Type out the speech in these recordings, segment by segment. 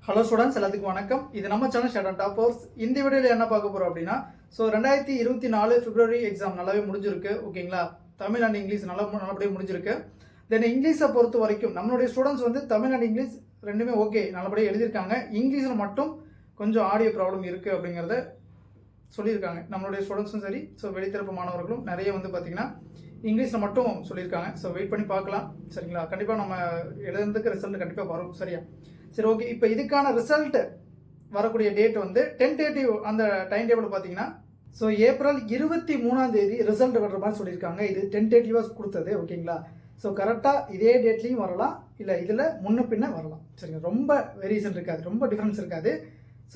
Hello students, எல்லாத்துக்கும் வணக்கம். இது நம்ம சேனல் ஷேடன் டாப்பர்ஸ். இந்த வீடியோவில் என்ன பார்க்க போகிறோம் அப்படின்னா, 2024 பிப்ரவரி எக்ஸாம் நல்லாவே முடிஞ்சிருக்கு. ஓகேங்களா? தமிழ் அண்ட் இங்கிலீஷ் நல்லபடியாக முடிஞ்சிருக்கு. தென் இங்கிலீஷை பொறுத்த வரைக்கும் நம்மளுடைய ஸ்டூடெண்ட்ஸ் தமிழ் அண்ட் இங்கிலீஷ் ரெண்டுமே ஓகே நல்லபடியாக எழுதியிருக்காங்க. இங்கிலீஷில் மட்டும் கொஞ்சம் ஆடியோ ப்ராப்ளம் இருக்குது அப்படிங்கிறத சொல்லியிருக்காங்க நம்மளுடைய ஸ்டூடெண்ட்ஸும் சரி. வெளித்திறப்பு மாணவர்களும் நிறைய பார்த்தீங்கன்னா இங்கிலீஷில் மட்டும் சொல்லியிருக்காங்க. வெயிட் பண்ணி பார்க்கலாம். சரிங்களா? கண்டிப்பாக நம்ம எழுதுறதுக்கு ரிசல்ட் கண்டிப்பாக வரும். சரியா? சரி, ஓகே. இப்போ இதுக்கான ரிசல்ட் வரக்கூடிய டேட் டென்டேட்டிவ் அந்த டைம் டேபிள் பார்த்தீங்கன்னா ஏப்ரல் 23 ரிசல்ட் வர்ற மாதிரி சொல்லியிருக்காங்க. இது டென்டேட்டிவாக கொடுத்தது. ஓகேங்களா? கரெக்டாக இதே டேட்லேயும் வரலாம், இல்லை இதில் முன்ன பின்ன வரலாம். சரிங்க, ரொம்ப வேரியேஷன் இருக்காது, ரொம்ப டிஃப்ரென்ஸ் இருக்காது.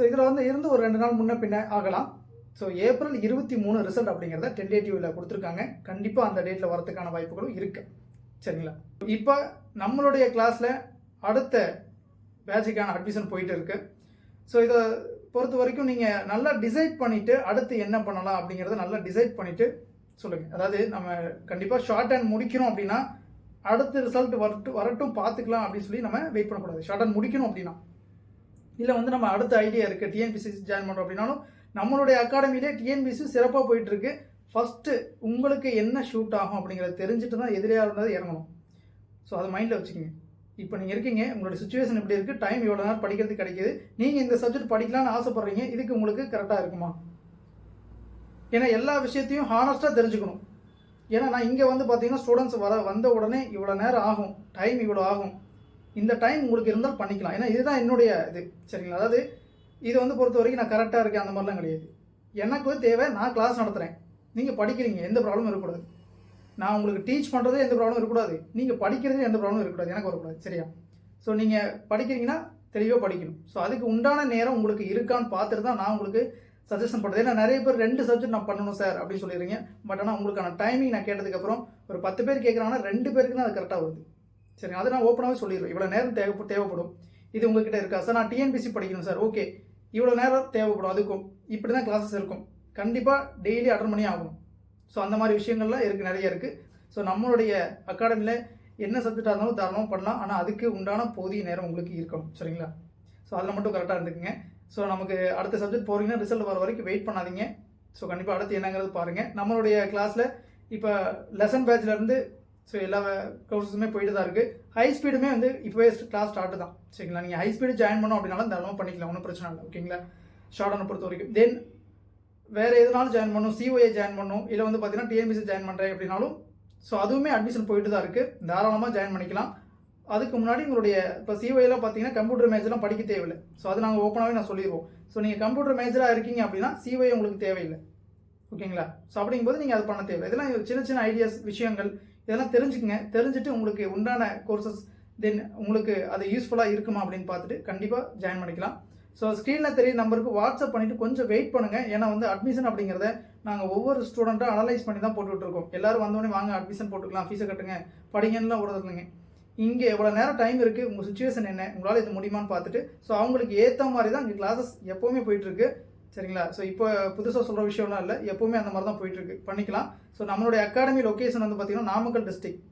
இதில் இருந்து ஒரு 2 நாள் முன்ன பின்ன ஆகலாம். ஏப்ரல் 23 ரிசல்ட் அப்படிங்கிறத டென்டேட்டிவில் கொடுத்துருக்காங்க. கண்டிப்பாக அந்த டேட்டில் வரதுக்கான வாய்ப்புகளும் இருக்குது. சரிங்களா? இப்போ நம்மளுடைய கிளாஸில் அடுத்த பேட்சுக்கான அட்மிஷன் போயிட்டு இருக்கு. இதை பொறுத்த வரைக்கும் நீங்கள் நல்லா டிசைட் பண்ணிவிட்டு அடுத்து என்ன பண்ணலாம் அப்படிங்கிறத நல்லா டிசைட் பண்ணிவிட்டு சொல்லுங்கள். அதாவது நம்ம கண்டிப்பாக ஷார்ட் ஹேண்ட் முடிக்கணும் அப்படின்னா அடுத்த ரிசல்ட் வரட்டும் பார்த்துக்கலாம் அப்படின்னு சொல்லி நம்ம வெயிட் பண்ணக்கூடாது. ஷார்ட் ஹேண்ட் முடிக்கணும் அப்படின்னா இல்லை நம்ம அடுத்த ஐடியா இருக்குது டிஎன்பிசி ஜாயின் பண்ணுறோம் அப்படின்னாலும் நம்மளுடைய அகாடமியிலே டிஎன்பிசி சிறப்பாக போயிட்டுருக்கு. ஃபஸ்ட்டு உங்களுக்கு என்ன ஷூட் ஆகும் அப்படிங்கிறத தெரிஞ்சுட்டு தான் எதிரியாக இருந்தது இறங்கணும். அதை மைண்டில் வச்சுக்கோங்க. இப்போ நீங்கள் இருக்கீங்க, உங்களோட சுச்சுவேஷன் எப்படி இருக்குது, டைம் எவ்வளோ நேரம் படிக்கிறதுக்கு கிடைக்கிது, நீங்கள் இந்த சப்ஜெக்ட் படிக்கலான்னு ஆசைப்பட்றீங்க, இதுக்கு உங்களுக்கு கரெக்டாக இருக்குமா? ஏன்னா எல்லா விஷயத்தையும் ஹானஸ்ட்டாக தெரிஞ்சுக்கணும். ஏன்னா நான் இங்கே பார்த்தீங்கன்னா ஸ்டூடெண்ட்ஸ் வந்த உடனே இவ்வளோ நேரம் ஆகும், டைம் இவ்வளோ ஆகும், இந்த டைம் உங்களுக்கு இருந்தால் பண்ணிக்கலாம். ஏன்னா இதுதான் என்னுடைய இது. சரிங்களா? அதாவது இது பொறுத்த வரைக்கும் நான் கரெக்டாக இருக்கேன் அந்த மாதிரிலாம் கிடையாது. எனக்கு தேவை, நான் கிளாஸ் நடத்துகிறேன், நீங்கள் படிக்கிறீங்க, எந்த ப்ராப்ளமும் இருக்கக்கூடாது. நான் உங்களுக்கு டீச் பண்ணுறதே எந்த ப்ராப்ளம் இருக்கக்கூடாது, நீங்கள் படிக்கிறது எந்த ப்ராப்ளம் இருக்கக்கூடாது, எனக்கு வரக்கூடாது. சரியா? நீங்கள் படிக்கிறீங்கன்னா தெளிவாக படிக்கணும். அதுக்கு உண்டான நேரம் உங்களுக்கு இருக்கான்னு பார்த்துட்டு தான் நான் உங்களுக்கு சஜஷன் பண்ணுறது. ஏன்னா நிறைய பேர் 2 சப்ஜெக்ட் நான் பண்ணணும் சார் அப்படின்னு சொல்லிடுறீங்க. பட் ஆனால் உங்களுக்கான டைமிங் நான் கேட்டதுக்கப்புறம் ஒரு 10 பேர் கேட்குறாங்கன்னா 2 பேருக்கு தான் அது கரெக்டாக வருது. சரி, அதை நான் ஓப்பனாகவே சொல்லிடுவேன். இவ்வளோ நேரம் தேவைப்படும், இது உங்ககிட்ட இருக்கா சார்? நான் டிஎன்பிசி படிக்கணும் சார். ஓகே, இவ்வளோ நேரம் தேவைப்படும், அதுக்கும் இப்படி தான் கிளாஸஸ் இருக்கும், கண்டிப்பாக டெய்லி அட்டன் பண்ணி ஆகணும். அந்த மாதிரி விஷயங்கள்லாம் நிறைய இருக்குது. நம்மளுடைய அகாடமியில் என்ன சப்ஜெக்டாக இருந்தாலும் தாராளமாக பண்ணலாம். ஆனால் அதுக்கு உண்டான போதிய நேரம் உங்களுக்கு இருக்கணும். சரிங்களா? அதில் மட்டும் கரெக்டாக இருந்துக்குங்க. நமக்கு அடுத்த சப்ஜெக்ட் போகிறீங்கன்னா ரிசல்ட் வர வரைக்கும் வெயிட் பண்ணாதீங்க. கண்டிப்பாக அடுத்து என்னங்கிறது பாருங்கள். நம்மளுடைய கிளாஸில் இப்போ லெசன் பேட்ச்லேருந்து எல்லா கோர்ஸஸுமே போயிட்டு தான் இருக்குது. ஹை ஸ்பீடுமே இப்போவே கிளாஸ் ஸ்டார்ட்டு தான். சரிங்களா? நீங்கள் ஹை ஸ்பீடு ஜாயின் பண்ணோம் அப்படின்னாலும் தாராளமாக பண்ணிக்கலாம், ஒன்றும் பிரச்சனை இல்லை. ஓகேங்களா? ஷார்ட் ஆன பொறுத்த வரைக்கும் தென் வேறு எதுனாலும் ஜாயின் பண்ணணும், சிஓஏ ஜாயின் பண்ணணும், இல்லை பார்த்தீங்கன்னா டிஎன்பிசி ஜாயின் பண்ணுறேன் அப்படின்னாலும் அதுவுமே அட்மிஷன் போயிட்டு தான் இருக்குது. தாராளமாக ஜாயின் பண்ணிக்கலாம். அதுக்கு முன்னாடி உங்களுடைய இப்போ சிஓஏலாம் பார்த்தீங்கன்னா கம்ப்யூட்டர் மேஜர்லாம் படிக்க தேவையில்லை. அது நாங்கள் ஓப்பனாகவே நான் சொல்லிடுவோம். நீங்கள் கம்ப்யூட்டர் மேஜராக இருக்கீங்க அப்படின்னா சிஓஏ உங்களுக்கு தேவையில்லை. ஓகேங்களா? அப்படிங்கும்போது நீங்கள் அது பண்ண தேவை. இதெல்லாம் சின்ன சின்ன ஐடியாஸ் விஷயங்கள் இதெல்லாம் தெரிஞ்சுக்குங்க. தெரிஞ்சுட்டு உங்களுக்கு உண்டான கோர்சஸ் தென் உங்களுக்கு அது யூஸ்ஃபுல்லாக இருக்குமா அப்படின்னு பார்த்துட்டு கண்டிப்பாக ஜாயின் பண்ணிக்கலாம். ஸ்க்ரீனில் தெரிய நம்பருக்கு வாட்ஸ்அப் பண்ணிவிட்டு கொஞ்சம் வெயிட் பண்ணுங்கள். ஏன்னா அட்மிஷன் அப்படிங்கிறத நாங்கள் ஒவ்வொரு ஸ்டூடெண்ட்டாக அனலைஸ் பண்ணி தான் போட்டுட்ருக்கோம். எல்லோரும் வந்தோடனே வாங்க அட்மிஷன் போட்டுக்கலாம், ஃபீஸை கட்டுங்க, படிங்கன்னுலாம் விடுறதில்லைங்க. இங்கே எவ்வளோ நேரம் டைம் இருக்குது, உங்கள் சுச்சுவேஷன் என்ன, உங்களால் இது முடியுமான்னு பார்த்துட்டு அவங்களுக்கு ஏற்ற மாதிரி தான் இங்கே கிளாஸஸ் எப்போவுமே போயிட்டுருக்கு. சரிங்களா? இப்போ புதுசாக சொல்கிற விஷயம்லாம் இல்லை, எப்போவுமே அந்த மாதிரி தான் போயிட்டுருக்கு, பண்ணிக்கலாம். நம்மளுடைய அகாடமி லொக்கேஷன் பார்த்தீங்கன்னா நாமக்கல் டிஸ்ட்ரிக்ட்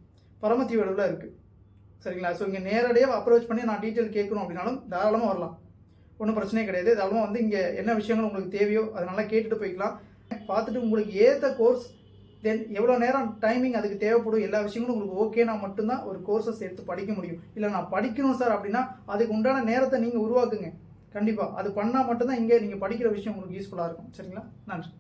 பரமத்திவேடுவில் இருக்குது. சரிங்களா? இங்கே நேரடியாக அப்ரோச் பண்ணி நான் டீட்டெயில் கேட்கணும் அப்படின்னாலும் தாராளமாக வரலாம், ஒன்றும் பிரச்சனையே கிடையாது. தாராளமாக இங்கே என்ன விஷயங்கள் உங்களுக்கு தேவையோ அதை நல்லா கேட்டுட்டு போய்க்கலாம். பார்த்துட்டு உங்களுக்கு ஏற்ற கோர்ஸ் தென் எவ்வளோ நேரம் டைமிங் அதுக்கு தேவைப்படும் எல்லா விஷயங்களும் உங்களுக்கு ஓகேனா மட்டும்தான் ஒரு கோர்ஸஸ் எடுத்து படிக்க முடியும். இல்லை நான் படிக்கணும் சார் அப்படின்னா அதுக்கு உண்டான நேரத்தை நீங்கள் உருவாக்குங்க. கண்டிப்பாக அது பண்ணால் மட்டும்தான் இங்கே நீங்கள் படிக்கிற விஷயம் உங்களுக்கு யூஸ்ஃபுல்லாக இருக்கும். சரிங்களா? நன்றி.